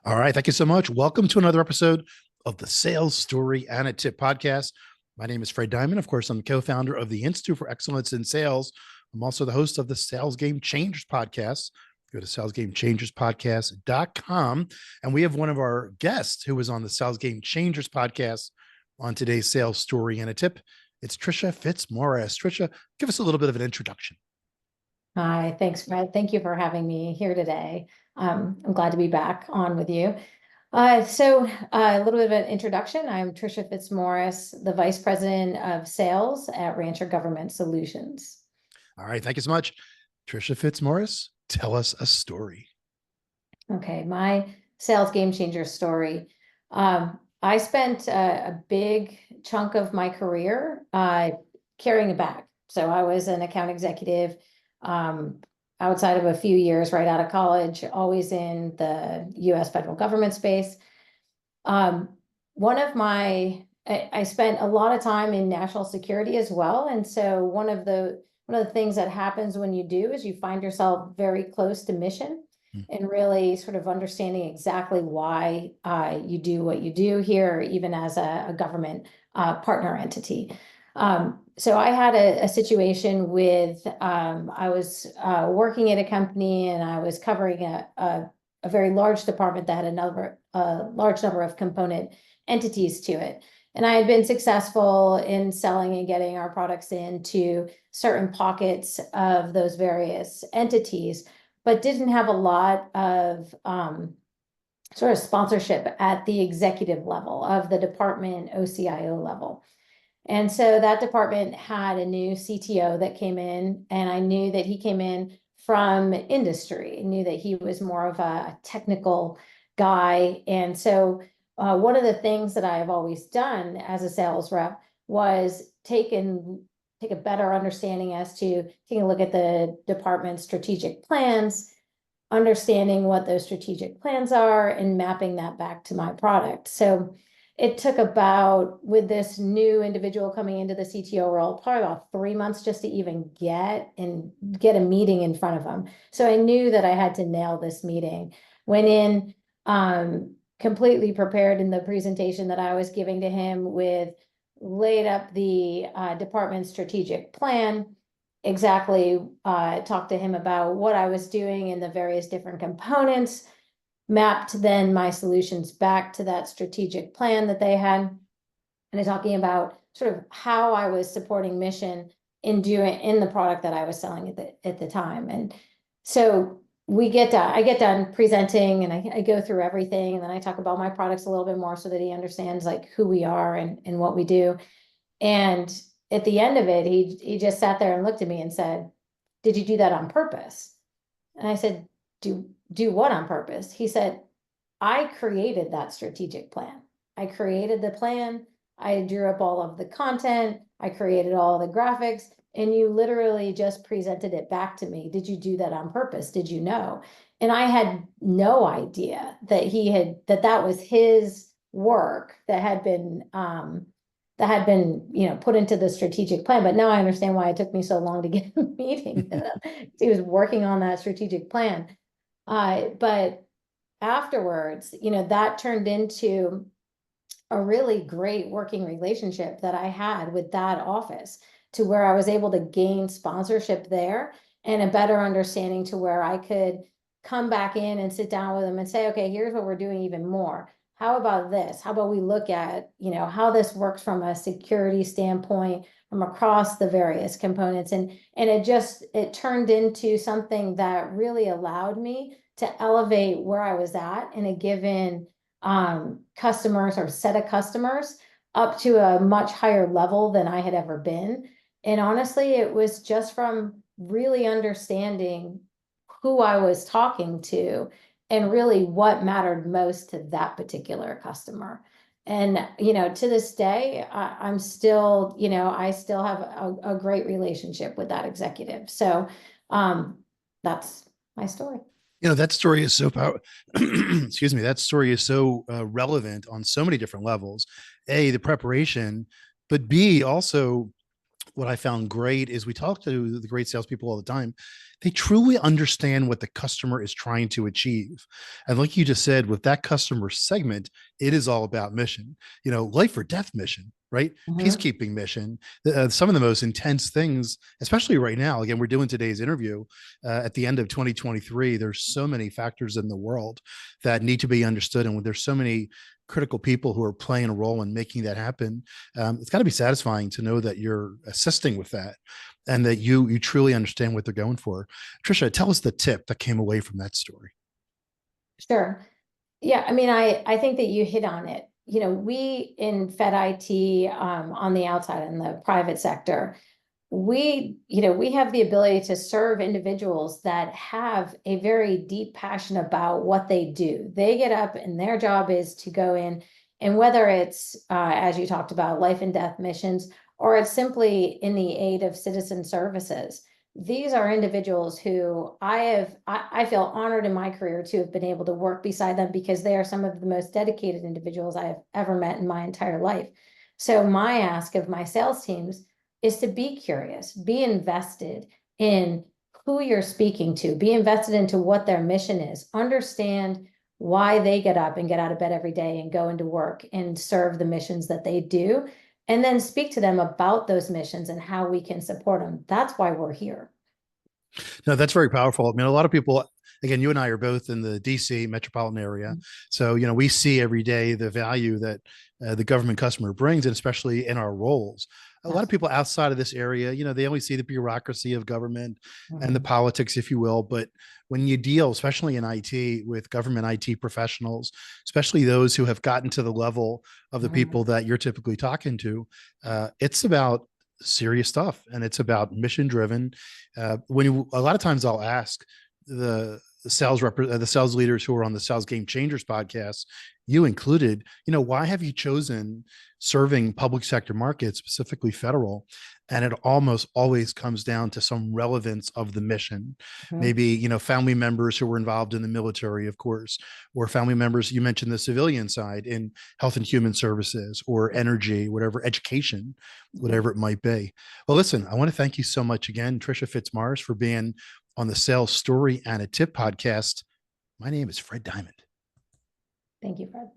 All right. Thank you so much. Welcome to another episode of the Sales Story and a Tip podcast. My name is Fred Diamond. Of course, I'm the co-founder of the Institute for Excellence in Sales. I'm also the host of the Sales Game Changers podcast. Go to salesgamechangerspodcast.com. And we have one of our guests who was on the Sales Game Changers podcast on today's Sales Story and a Tip. It's Tricia Fitzmaurice. Tricia, give us a little bit of an introduction. Hi, thanks, Fred. Thank you for having me here today. I'm glad to be back on with you. A little bit of an introduction. I'm Tricia Fitzmaurice, the Vice President of Sales at Rancher Government Solutions. All right. Thank you so much. Tricia Fitzmaurice, tell us a story. Okay, my sales game changer story. I spent a big chunk of my career carrying a bag. So I was an account executive outside of a few years right out of college, always in the US federal government space. I spent a lot of time in national security as well. And so one of the things that happens when you do is you find yourself very close to mission and really sort of understanding exactly why you do what you do here, even as a government partner entity. So I had a situation with, I was working at a company and I was covering a very large department that had a large number of component entities to it. And I had been successful in selling and getting our products into certain pockets of those various entities, but didn't have a lot of sort of sponsorship at the executive level of the department OCIO level. And so that department had a new CTO that came in, and I knew that he came in from industry. I knew that he was more of a technical guy. And so one of the things that I have always done as a sales rep was take a better understanding as to taking a look at the department's strategic plans, understanding what those strategic plans are, and mapping that back to my product. So it took about, with this new individual coming into the CTO role, probably about 3 months just to even get a meeting in front of him. So I knew that I had to nail this meeting. Went in completely prepared in the presentation that I was giving to him, with laid up the department's strategic plan, exactly talked to him about what I was doing in the various different components, mapped then my solutions back to that strategic plan that they had, and talking about sort of how I was supporting mission in the product that I was selling at the time. And so I get done presenting, and I go through everything, and then I talk about my products a little bit more so that he understands like who we are and what we do. And at the end of it, he just sat there and looked at me and said, "Did you do that on purpose?" And I said, do what on purpose? He said, "I created that strategic plan. I created the plan. I drew up all of the content. I created all the graphics, and you literally just presented it back to me. Did you do that on purpose? Did you know?" And I had no idea that that was his work that had been put into the strategic plan. But now I understand why it took me so long to get a meeting. He was working on that strategic plan. But afterwards, that turned into a really great working relationship that I had with that office, to where I was able to gain sponsorship there and a better understanding to where I could come back in and sit down with them and say, "Okay, here's what we're doing even more. How about this? How about we look at, how this works from a security standpoint from across the various components." And it turned into something that really allowed me to elevate where I was at in a given customers or set of customers up to a much higher level than I had ever been. And honestly, it was just from really understanding who I was talking to and really what mattered most to that particular customer. And, to this day, I'm still, I still have a great relationship with that executive. So that's my story. That story is so excuse me, that story is so relevant on so many different levels. A, the preparation, but B, also what I found great is we talk to the great salespeople all the time. They truly understand what the customer is trying to achieve. And like you just said, with that customer segment, it is all about mission, life or death mission, right? Mhm. Peacekeeping mission. Some of the most intense things, especially right now. Again, we're doing today's interview at the end of 2023. There's so many factors in the world that need to be understood. And there's so many critical people who are playing a role in making that happen. It's got to be satisfying to know that you're assisting with that and that you truly understand what they're going for. Tricia, tell us the tip that came away from that story. Sure. Yeah, I mean, I think that you hit on it. We in Fed IT, on the outside in the private sector, we have the ability to serve individuals that have a very deep passion about what they do. They get up and their job is to go in, and whether it's, as you talked about, life and death missions, or it's simply in the aid of citizen services. These are individuals who I feel honored in my career to have been able to work beside them, because they are some of the most dedicated individuals I have ever met in my entire life. So my ask of my sales teams is to be curious, be invested in who you're speaking to, be invested into what their mission is, understand why they get up and get out of bed every day and go into work and serve the missions that they do, and then speak to them about those missions and how we can support them. That's why we're here. No, that's very powerful. I mean, a lot of people, again, you and I are both in the DC metropolitan area. So, we see every day the value that the government customer brings, and especially in our roles. A lot of people outside of this area, they only see the bureaucracy of government and the politics, if you will. But when you deal, especially in IT, with government IT professionals, especially those who have gotten to the level of the people that you're typically talking to, it's about serious stuff and it's about mission driven. A lot of times I'll ask the sales leaders who are on the Sales Game Changers podcast, you included, why have you chosen serving public sector markets, specifically federal? And it almost always comes down to some relevance of the mission. Maybe, family members who were involved in the military, of course, or family members, you mentioned the civilian side in health and human services or energy, whatever, education, whatever it might be. Well, listen, I want to thank you so much again, Tricia Fitzmaurice, for being on the Sales Story and a Tip podcast. My name is Fred Diamond. Thank you, Fred.